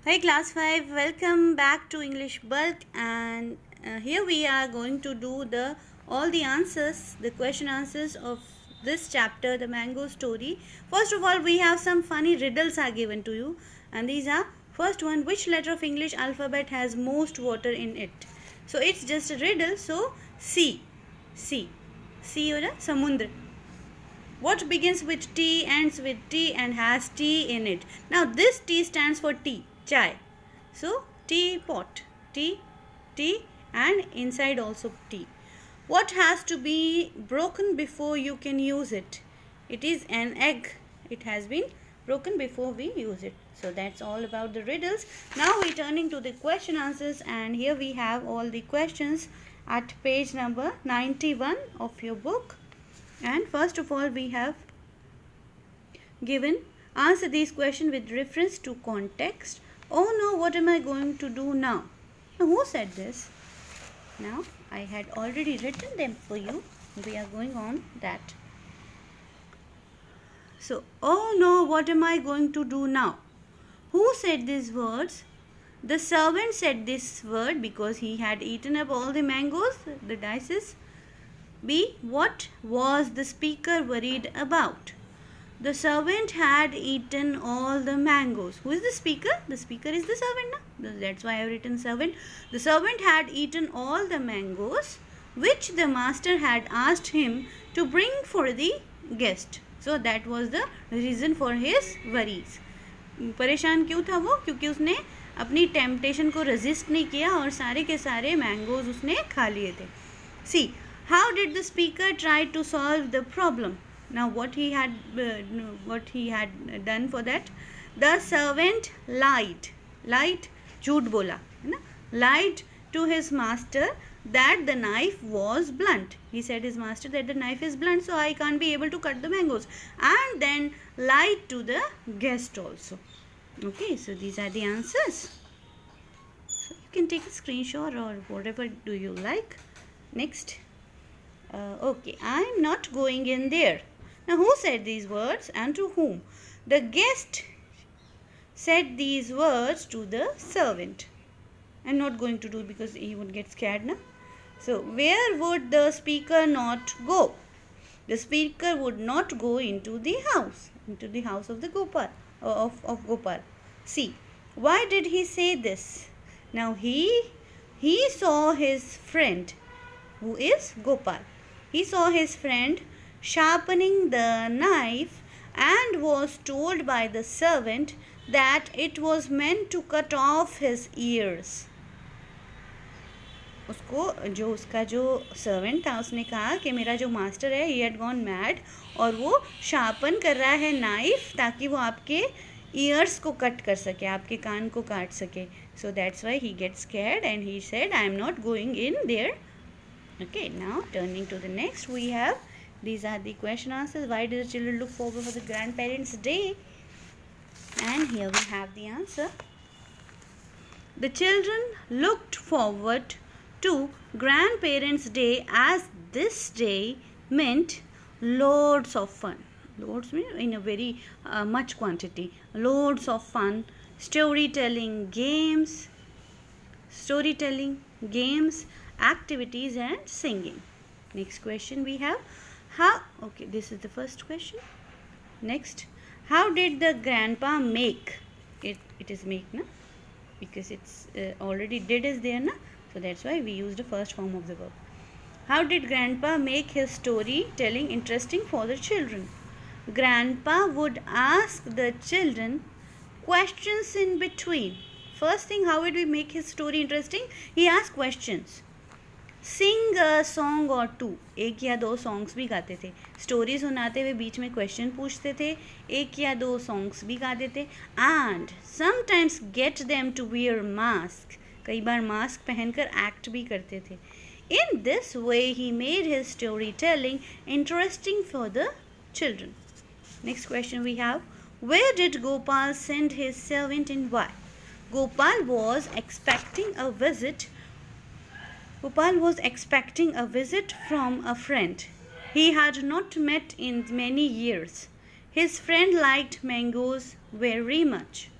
Hi class 5, welcome back to English Bulk, and here we are going to do the question answers of this chapter, the mango story. First of all, we have some funny riddles are given to you, and these are: first one, which letter of English alphabet has most water in it? So it's just a riddle. So C or samundra. What begins with T, ends with T, and has T in it? Now this T stands for tea, chai. So teapot, tea, and inside also tea. What has to be broken before you can use it? It is an egg. It has been broken before we use it. So that's all about the riddles. Now we're turning to the question answers, and here we have all the questions at page number 91 of your book. And first of all, we have given answer these questions with reference to context. Oh no, what am I going to do now? Now, who said this? Now, I had already written them for you. We are going on that. So, oh no, what am I going to do now? Who said these words? The servant said this word because he had eaten up all the mangoes, the dices. B. What was the speaker worried about? The servant had eaten all the mangoes. Who is the speaker? The speaker is the servant. No? That's why I have written servant. The servant had eaten all the mangoes which the master had asked him to bring for the guest. So that was the reason for his worries. परेशान क्यों था वो? क्योंकि उसने अपनी temptation को resist नहीं किया और सारे के सारे मैंगोज उसने खा लिए थे. See, how did the speaker try to solve the problem? Now what he had done for that? The servant lied, झूठ बोला, है ना? Lied to his master that the knife was blunt. He said his master that the knife is blunt, so I can't be able to cut the mangoes. And then lied to the guest also. Okay, so these are the answers. So you can take a screenshot or whatever do you like. Next. Okay, I'm not going in there. Now, who said these words and to whom? The guest said these words to the servant. I'm not going to do because he would get scared now. So, where would the speaker not go? The speaker would not go into the house of the Gopal, of Gopal. See, why did he say this? Now, he saw his friend, who is Gopal. He saw his friend sharpening the knife and was told by the servant that it was meant to cut off his ears. उसका जो servant था उसने कहा कि मेरा जो master है he had gone mad और वो शार्पन कर रहा है नाइफ ताकि वो आपके ईयर्स को कट कर सके, आपके कान को काट सके. So that's why he gets scared and he said, I am not going in there. Okay, now turning to the next, we have these are the question answers. Why do the children look forward for the grandparents' day? And here we have the answer. The children looked forward to grandparents' day as this day meant loads of fun. Loads mean in a very much quantity. Loads of fun, storytelling, games, activities and singing. Next question we have okay, this is the first question. Next, how did the grandpa make it? It is make, na? Because it's already did is there, na? So that's why we used the first form of the verb. How did grandpa make his storytelling interesting for the children? Grandpa would ask the children questions in between. First thing, how would we make his story interesting? He asked questions. Sing a song or two. एक या दो songs भी गाते थे. Story सुनाते हुए बीच में question पूछते थे. एक या दो सॉन्ग्स भी गाते थे. And sometimes get them to wear mask. कई बार मास्क पहनकर एक्ट भी करते थे. In this way he made his storytelling interesting for the children. Next question we have, where did Gopal send his servant and why? Gopal was expecting a visit from a friend he had not met in many years. His friend liked mangoes very much.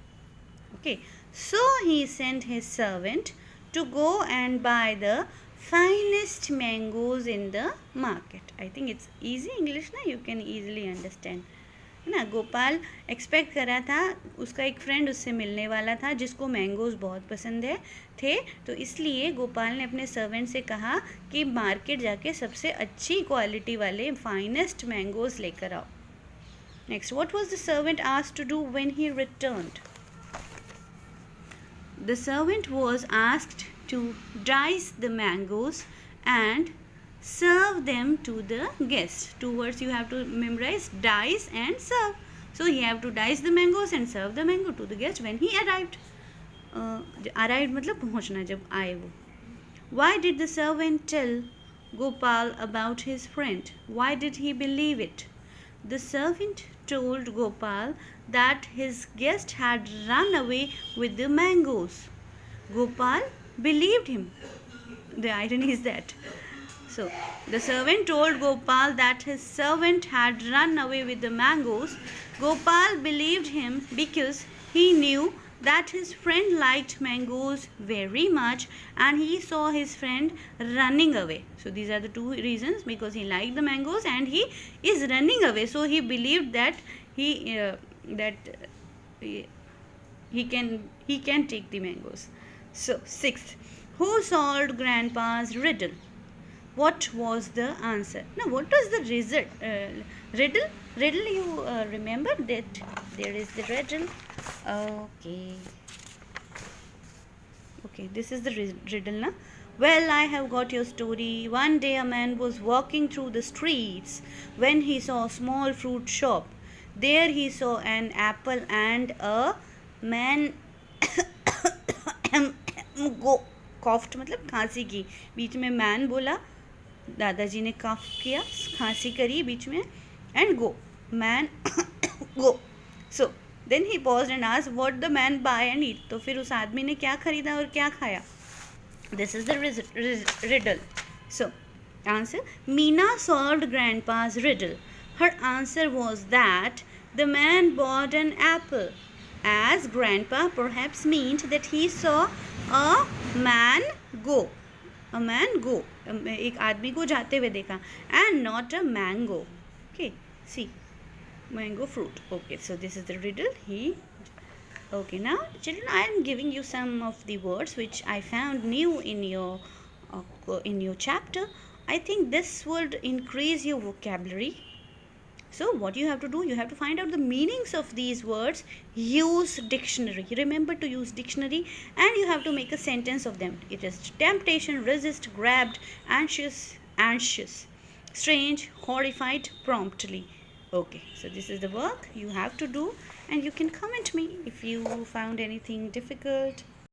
Okay, So he sent his servant to go and buy the finest mangoes in the market. I think it's easy English na, you can easily understand. है ना. Gopal expect कर रहा था, उसका एक friend उससे मिलने वाला था जिसको मैंगोज़ बहुत पसंद थे, तो इसलिए गोपाल ने अपने सर्वेंट से कहा कि मार्केट जाके सबसे अच्छी क्वालिटी वाले फाइनेस्ट मैंगोज़ लेकर आओ. Next, what was the servant asked to do when he returned? The servant was asked to dice the mangoes and serve them to the guest. Two words you have to memorize: dice and serve. So he have to dice the mangoes and serve the mango to the guest when he arrived. Arrived मतलब पहुँचना, जब आए वो. Why did the servant tell Gopal about his friend? Why did he believe it? The servant told Gopal that his guest had run away with the mangoes. Gopal believed him. The irony is that. So, the servant told Gopal that his servant had run away with the mangoes. Gopal believed him because he knew that his friend liked mangoes very much and he saw his friend running away. So these are the two reasons, because he liked the mangoes and he is running away. So he believed that he can take the mangoes. So sixth, who solved Grandpa's riddle? What was the answer? Now, what was the result? Riddle? Riddle, you remember that there is the riddle. Okay, this is the riddle now. Well, I have got your story. One day a man was walking through the streets when he saw a small fruit shop. There he saw an apple and a man go coughed, मतलब खांसी की. बीच में man बोला, दादाजी ने कफ किया, खांसी करी बीच में, and go, man go. So then he paused and asked what the man buy and eat. तो फिर उस आदमी ने क्या खरीदा और क्या खाया? This is the riddle. So answer: Meena solved Grandpa's riddle. Her answer was that the man bought an apple, as Grandpa perhaps meant that he saw a man go. A man go. एक आदमी को जाते हुए देखा, and not a mango. Okay, see, mango fruit. Okay, so this is the riddle. Okay, now children, I am giving you some of the words which I found new in your chapter. I think this would increase your vocabulary. So what you have to do, you have to find out the meanings of these words. Use dictionary. Remember to use dictionary, and you have to make a sentence of them. It is temptation, resist, grabbed, anxious, strange, horrified, promptly. Okay, so this is the work you have to do, and you can comment me if you found anything difficult.